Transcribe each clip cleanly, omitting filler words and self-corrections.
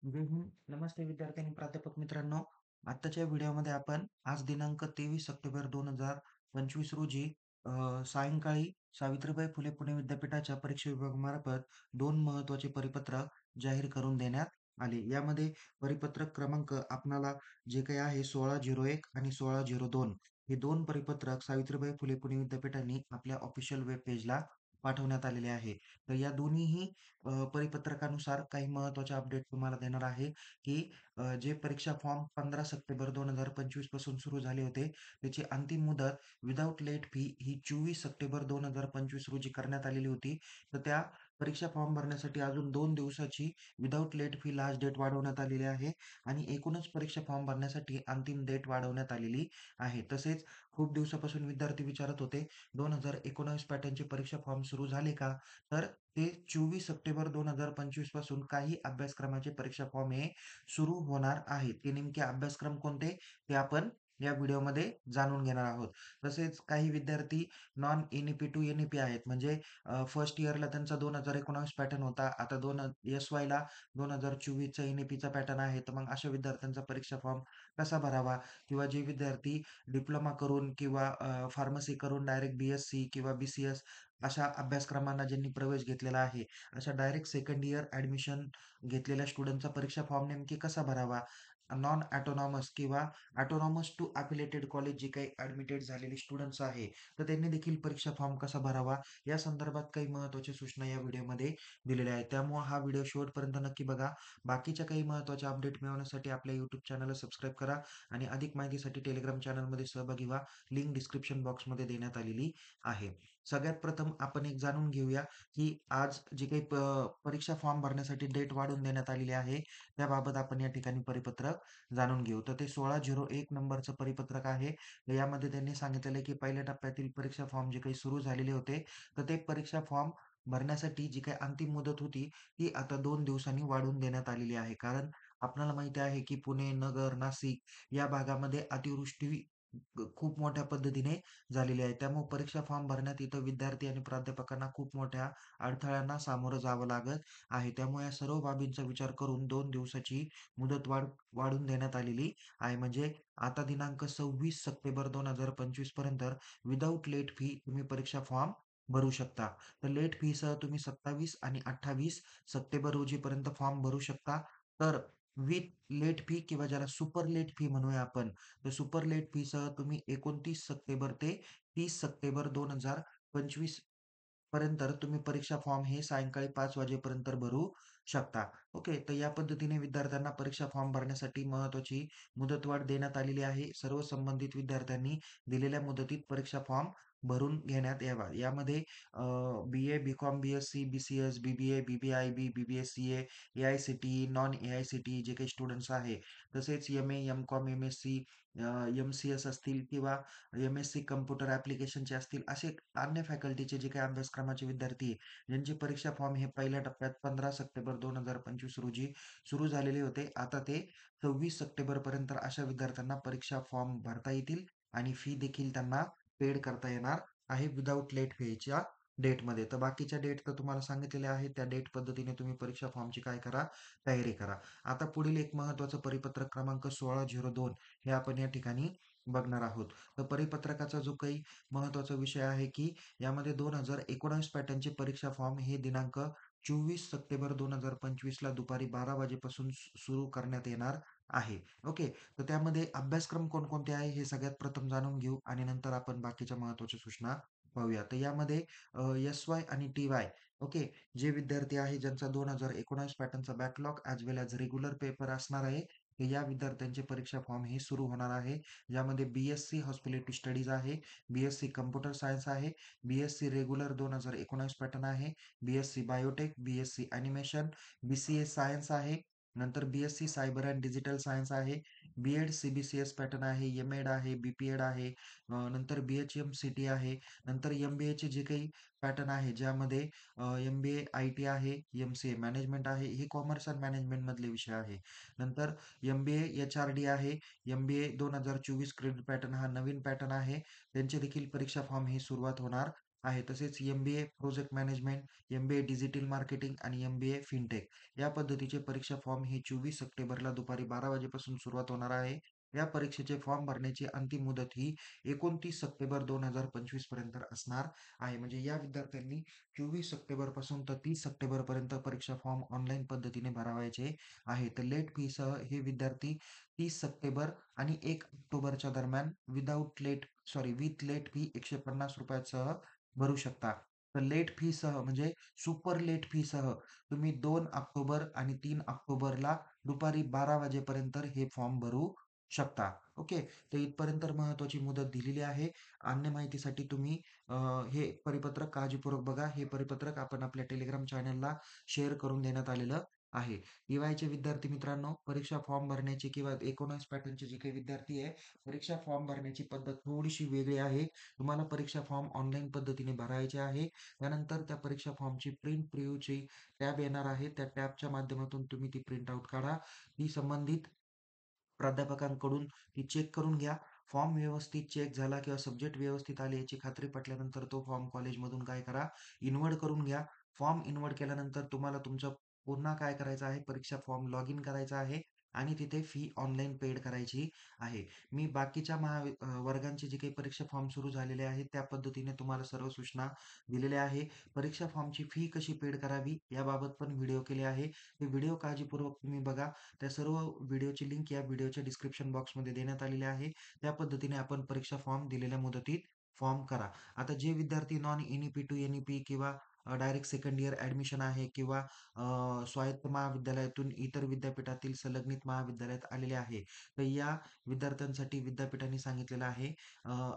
नमस्ते विद्यार्थी आणि प्राध्यापक मित्रांनो. आत्ताच्या व्हिडिओमध्ये आपण आज दिनांक 23 सप्टेंबर 2025 रोजी सायंकाळी सावित्रीबाई फुले पुणे विद्यापीठाच्या परीक्षा विभागामार्फत 2 महत्त्वाचे परिपत्रक जाहीर करून देण्यात आले. यामध्ये परिपत्रक क्रमांक आपणाला जे काही आहे 1601 आणि 1602 हे 2 परिपत्रक सावित्रीबाई फुले पुणे विद्यापीठाने आपल्या ऑफिशियल वेब पेजला पाठवण्यात आलेले आहे. तर या दोन्हीही परिपत्रकानुसार काही महत्त्वाचे अपडेट तुम्हाला देणार आहे, की जे परीक्षा फॉर्म 15 सप्टेंबर 2025 पासून सुरू झाले होते, त्याची अंतिम मुदत विदाऊट लेट फी ही 24 सप्टेंबर 2025 रोजी करण्यात आलेली होती. तर त्या परीक्षा फॉर्म भरण्यासाठी अजून 2 दिवसाची without late fee last date वाढवण्यात आलेली आहे आणि एकूणच परीक्षा फॉर्म भरण्यासाठी अंतिम डेट वाढवण्यात आलेली आहे. तसेच खूप दिवसापासून विद्यार्थी विचारत होते, 2019 पॅटर्नचे परीक्षा फॉर्म सुरू झाले का? तर ते 24 सप्टेंबर 2025 पासून काही अभ्यासक्रमाचे परीक्षा फॉर्म हे सुरू होणार आहेत. ते नेमके अभ्यासक्रम कोणते? ते आपण या व्हिडिओमध्ये जाणून घेणार आहोत. तसेच काही विद्यार्थी नॉन एन-ई-पी टू एन-ई-पी आहेत. म्हणजे फर्स्ट इयरला त्यांचा 2019 पॅटर्न होता. आता एस-वायला 2024चा एन-ई-पीचा पॅटर्न आहे. तर मग अशा विद्यार्थ्यांचा परीक्षा फॉर्म कसा भरावा? किंवा जे विद्यार्थी डिप्लोमा करून किंवा फार्मसी करून डायरेक्ट बी-एस-सी किंवा बी-सी-एस अशा अभ्यासक्रमांना ज्यांनी प्रवेश घेतलेला आहे, अशा डायरेक्ट सेकंड इयर ॲडमिशन घेतलेल्या स्टुडंटचा परीक्षा फॉर्म नेमकी कसा भरावा? नॉन ऑटोनॉमस किंवा ऑटोनॉमस टू अफिलिएटेड कॉलेज जे काही ॲडमिटेड झालेले स्टुडंट्स आहे, तर त्यांनी देखील परीक्षा फॉर्म कसा भरावा? या संदर्भात काही महत्त्वाच्या सूचना या व्हिडिओमध्ये दिलेल्या आहेत. त्यामुळे हा व्हिडिओ शेवटपर्यंत नक्की बघा. बाकीच्या काही महत्त्वाच्या अपडेट मिळवण्यासाठी आपल्या YouTube चॅनलला सबस्क्राईब करा आणि अधिक माहितीसाठी Telegram चॅनलमध्ये सहभागी व्हा. लिंक डिस्क्रिप्शन बॉक्समध्ये देण्यात आलेली आहे. सगळ्यात प्रथम आपण एक जाणून घेऊया, की आज जे काही परीक्षा फॉर्म भरण्यासाठी डेट वाढवून देण्यात आलेली आहे, त्याबाबत आपण या ठिकाणी परिपत्रक जाणून घेऊ. तर ते 1601 नंबरचं परिपत्रक आहे. तर यामध्ये त्यांनी सांगितलेलं आहे, की पहिल्या टप्प्यातील परीक्षा फॉर्म जे काही सुरू झालेले होते, तर ते परीक्षा फॉर्म भरण्यासाठी जी काही अंतिम मुदत होती, ती आता 2 दिवसांनी वाढवून देण्यात आलेली आहे. कारण आपल्याला माहिती आहे, की पुणे, नगर, नाशिक या भागामध्ये अतिवृष्टी खूप मोठ्या पद्धतीने झालेली आहे. त्यामुळे परीक्षा फॉर्म भरण्यात इथं विद्यार्थी आणि प्राध्यापकांना खूप मोठ्या अडथळ्यांना सामोरं जावं लागत आहे. त्यामुळे या सर्व बाबींचा विचार करून 2 दिवसाची मुदत वाढवून देण्यात आलेली आहे. म्हणजे आता दिनांक 26 सप्टेंबर 2025 पर्यंत विदाऊट लेट फी तुम्ही परीक्षा फॉर्म भरू शकता. तर लेट फीसह तुम्ही 27 आणि 28 सप्टेंबर रोजीपर्यंत फॉर्म भरू शकता. तर विथ लेट फी किंवा ज्याला सुपर लेट फी म्हणूया आपण, तर सुपर लेट फीसह तुम्ही 29 सप्टेंबर ते 30 सप्टेंबर 2025 पर्यंत तुम्ही परीक्षा फॉर्म हे सायंकाळी 5 वाजेपर्यंत भरू शकता. ओके. तर या पद्धतीने विद्यार्थ्यांना परीक्षा फॉर्म भरण्यासाठी महत्त्वाची मुदतवाढ देण्यात आलेली आहे. सर्व संबंधित विद्यार्थ्यांनी दिलेल्या मुदतीत परीक्षा फॉर्म भरून घेण्यात यावा. यामध्ये बी-ए, B.Com, BSc, BCS, BBA, बी-बी-आय-बी, बी-बी-एस-सी-ए, ए-आय-सी-टी-ई, non ए-आय-सी-टी-ई जे काही स्टुडंट्स आहे, तसेच एम-ए, एम-कॉम, एम-एस-सी, एम-सी-एस असतील किंवा एम-एस-सी कॉम्प्युटर ॲप्लिकेशनचे असतील, असे अन्य फॅकल्टीचे जे काही अभ्यासक्रमाचे विद्यार्थी आहे, ज्यांचे परीक्षा फॉर्म हे पहिल्या टप्प्यात 15 सप्टेंबर 2025 रोजी सुरू झालेले होते. आता ते 26 सप्टेंबरपर्यंत अशा विद्यार्थ्यांना परीक्षा फॉर्म भरता येतील आणि फी देखील त्यांना पेड करता येणार आहे विदाऊट लेट फीच्या डेटमध्ये. तर बाकीच्या डेट तर तुम्हाला सांगितलेल्या आहेत. त्या डेट पद्धतीने तुम्ही परीक्षा फॉर्मची काय करा, तयारी करा. आता पुढील एक महत्त्वाचं परिपत्रक क्रमांक 1602 हे आपण या ठिकाणी बघणार आहोत. तर परिपत्रकाचा जो काही महत्त्वाचा विषय आहे, की यामध्ये 2019 पॅटर्नचे परीक्षा फॉर्म हे दिनांक 24 सप्टेंबर 2025 ला दुपारी 12 वाजेपासून सुरू करण्यात येणार आहे. ओके. तर त्यामध्ये अभ्यासक्रम कोणकोणते आहे हे सगळ्यात प्रथम जाणून घेऊ आणि नंतर आपण बाकीच्या महत्त्वाच्या सूचना पाहूया. तर यामध्ये एस-वाय आणि टी-वाय ओके. जे विद्यार्थी आहे ज्यांचा 2019 पॅटर्नचा बॅकलॉग ॲज वेल ॲज रेग्युलर पेपर असणार आहे, तर या विद्यार्थ्यांचे परीक्षा फॉर्म हे सुरू होणार आहे. ज्यामध्ये बी-एस-सी हॉस्पिटॅलिटी स्टडीज आहे, बी-एस-सी कॉम्प्युटर सायन्स आहे, बी-एस-सी रेग्युलर 2019 पॅटर्न आहे, BSc biotech, BSc animation, BCA science आहे. नंतर BSc cyber and digital science आहे, बी-एड सी-बी-सी-एस पॅटर्न आहे, एम-एड आहे, बी-पी-एड आहे, नंतर बी-एच-एम-सी-टी आहे. नंतर एम-बी-एचे जे काही पॅटर्न आहे, ज्यामध्ये एम-बी-ए आय-टी आहे, एम-सी-ए मॅनेजमेंट आहे, हे कॉमर्स अँड मॅनेजमेंटमधले विषय आहे. नंतर एम-बी-ए एच-आर-डी आहे, एम-बी-ए 2024 क्रेडिट पॅटर्न हा नवीन पॅटर्न आहे. त्यांचे देखील परीक्षा फॉर्म ही सुरुवात होणार आहे. तसेच MBA project management, MBA digital marketing आणि एम-बी-ए फिनटेक या पद्धतीचे परीक्षा फॉर्म हे 24 सप्टेंबरला दुपारी 12 वाजेपासून सुरुवात होणार आहे. या परीक्षेचे फॉर्म भरण्याची अंतिम मुदत ही 29 सप्टेंबर 2025 पर्यंत असणार आहे. म्हणजे या विद्यार्थ्यांनी 24 सप्टेंबर पासून तर 30 सप्टेंबर पर्यंत परीक्षा फॉर्म ऑनलाईन पद्धतीने भरावायचे आहे. तर लेट फीसह हे विद्यार्थी 30 सप्टेंबर आणि 1 ऑक्टोबरच्या दरम्यान विथ लेट फी ₹150 भरू शकता. तर लेट फीसह म्हणजे सुपर लेट फीसह तुम्ही 2 ऑक्टोबर आणि 3 ऑक्टोबरला दुपारी 12 वाजेपर्यंत हे फॉर्म भरू शकता. ओके. तर इथपर्यंत महत्त्वाची मुदत दिलेली आहे. अन्य माहितीसाठी तुम्ही अ, हे परिपत्रक काळजीपूर्वक बघा. हे परिपत्रक आपण आपल्या टेलिग्राम चॅनलला शेअर करून देण्यात आलेलं आहे. टी-वायचे विद्यार्थी मित्रांनो, परीक्षा फॉर्म भरण्याची किंवा 19 पॅटर्नचे जे काही विद्यार्थी आहे, परीक्षा फॉर्म भरण्याची पद्धत थोडीशी वेगळी आहे. तुम्हाला परीक्षा फॉर्म ऑनलाईन पद्धतीने भरायचे आहे. त्यानंतर त्या परीक्षा फॉर्मची प्रिंट प्रिव्ह्यूची टॅब येणार आहे. त्या टॅबच्या माध्यमातून तुम्ही ती प्रिंट आउट काढा. ती संबंधित प्राध्यापकांकडून ती चेक करून घ्या. फॉर्म व्यवस्थित चेक झाला किंवा सब्जेक्ट व्यवस्थित आले याची खात्री पटल्यानंतर तो फॉर्म कॉलेजमधून काय करा, इन्व्हर्ट करून घ्या. फॉर्म इन्व्हर्ट केल्यानंतर तुम्हाला तुमचं पुन्हा काय करायचं आहे, परीक्षा फॉर्म लॉग इन करायचा आहे आणि तिथे फी ऑनलाईन पेड करायची आहे. मी बाकीच्या वर्गांचे जे काही परीक्षा फॉर्म सुरू झालेले आहेत, त्या पद्धतीने तुम्हाला सर्व सूचना दिलेल्या आहे. परीक्षा फॉर्मची फी कशी पेड करावी याबाबत पण व्हिडिओ केले आहे. हे व्हिडिओ काळजीपूर्वक तुम्ही बघा. त्या सर्व व्हिडिओची लिंक या व्हिडिओच्या डिस्क्रिप्शन बॉक्समध्ये देण्यात आलेली आहे. त्या पद्धतीने आपण परीक्षा फॉर्म दिलेल्या मुदतीत फॉर्म करा. आता जे विद्यार्थी नॉन एन-ई-पी टू एन-ई-पी किंवा डायरेक्ट सेकंड इयर ॲडमिशन आहे किंवा स्वायत्त महाविद्यालयातून इतर विद्यापीठातील संलग्नित महाविद्यालयात आलेले आहे. तर या विद्यार्थ्यांसाठी विद्यापीठाने सांगितलेलं आहे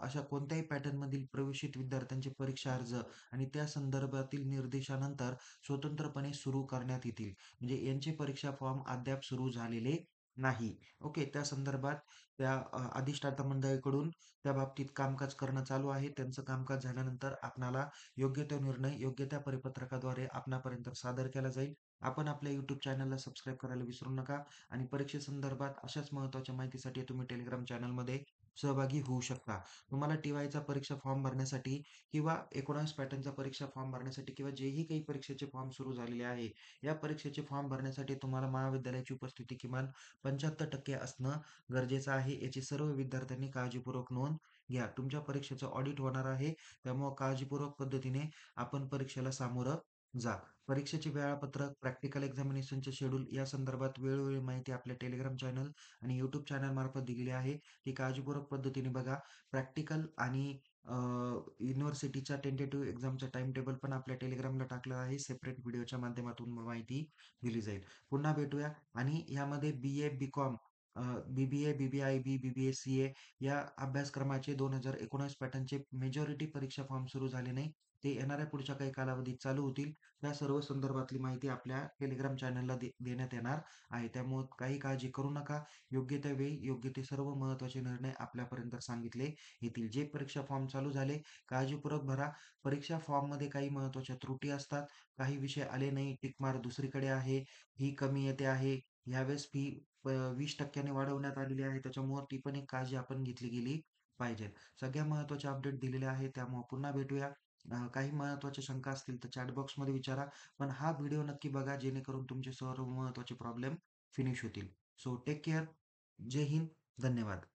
अशा कोणत्याही पॅटर्नमधील प्रवेशित विद्यार्थ्यांचे परीक्षा अर्ज आणि त्या संदर्भातील निर्देशानंतर स्वतंत्रपणे सुरू करण्यात येतील. म्हणजे यांचे परीक्षा फॉर्म अद्याप सुरू झालेले नाही. ओके. त्या संदर्भात त्या अधिष्ठाता मंडळाकडून त्या बाबतीत कामकाज करणं चालू आहे. त्यांचं कामकाज झाल्यानंतर आपणाला योग्य तो निर्णय योग्य त्या परिपत्रकाद्वारे आपणापर्यंत सादर केला जाईल. आपण आपल्या YouTube चॅनलला सबस्क्राईब करायला विसरू नका आणि परीक्षेसंदर्भात अशाच महत्त्वाच्या माहितीसाठी तुम्ही टेलिग्राम चॅनलमध्ये सहभागी होऊ शकता. तुम्हाला टी-वायचा परीक्षा फॉर्म भरण्यासाठी किंवा 19 पॅटर्नचा परीक्षा फॉर्म भरण्यासाठी किंवा जेही काही परीक्षेचे फॉर्म सुरू झालेले आहे, या परीक्षेचे फॉर्म भरण्यासाठी तुम्हाला महाविद्यालयाची उपस्थिती किमान 75% असणं गरजेचं आहे. याची सर्व विद्यार्थ्यांनी काळजीपूर्वक नोंद घ्या. तुमच्या परीक्षेचं ऑडिट होणार आहे. त्यामुळं काळजीपूर्वक पद्धतीने आपण परीक्षेला सामोरं जा. परीक्षेचे वेळापत्रक, प्रॅक्टिकल एक्झामिनेशनचे शेड्यूल या संदर्भात वेळोवेळी माहिती आपल्या टेलिग्राम चॅनल आणि YouTube चॅनलमार्फत दिलेली आहे. ती काळजीपूर्वक पद्धतीने बघा. प्रॅक्टिकल आणि युनिव्हर्सिटीच्या टेंटेटिव्ह एक्झामचा टाईम टेबल पण आपल्या टेलिग्रामला टाकलं आहे. सेपरेट व्हिडिओच्या माध्यमातून माहिती दिली जाईल. पुन्हा भेटूया आणि यामध्ये बी-ए, बी-कॉम, बी-बी-ए, बी-बी-आय-बी, बी-बी-ए, सी-ए या अभ्यासक्रमाचे 2019 पॅटर्नचे मेजॉरिटी परीक्षा फॉर्म सुरू झाले नाही. ते येणाऱ्या पुढच्या काही कालावधीत चालू होतील. त्या सर्व संदर्भातली माहिती आपल्या टेलिग्राम चॅनलला देण्यात येणार आहे. त्यामुळं काही काळजी करू नका. योग्य त्या वेळी योग्य ते सर्व महत्त्वाचे निर्णय आपल्यापर्यंत सांगितले येतील. जे परीक्षा फॉर्म चालू झाले, काळजीपूर्वक भरा. परीक्षा फॉर्ममध्ये काही महत्त्वाच्या त्रुटी असतात. काही विषय आले नाही, टिक मार्क दुसरीकडे आहे, फी कमी येते आहे. यावेळेस फी 20% ने वाढवण्यात आलेली आहे. त्याच्यामुळं ती पण एक काळजी आपण घेतली गेली पाहिजे. सगळ्या महत्त्वाच्या अपडेट दिलेले आहेत. त्यामुळं पुन्हा भेटूया. काही महत्त्वाच्या शंका असतील तर चॅट बॉक्समध्ये विचारा. पण हा व्हिडिओ नक्की बघा जेणेकरून तुमचे सर्व महत्त्वाचे प्रॉब्लेम फिनिश होतील. So take care. जय हिंद. धन्यवाद.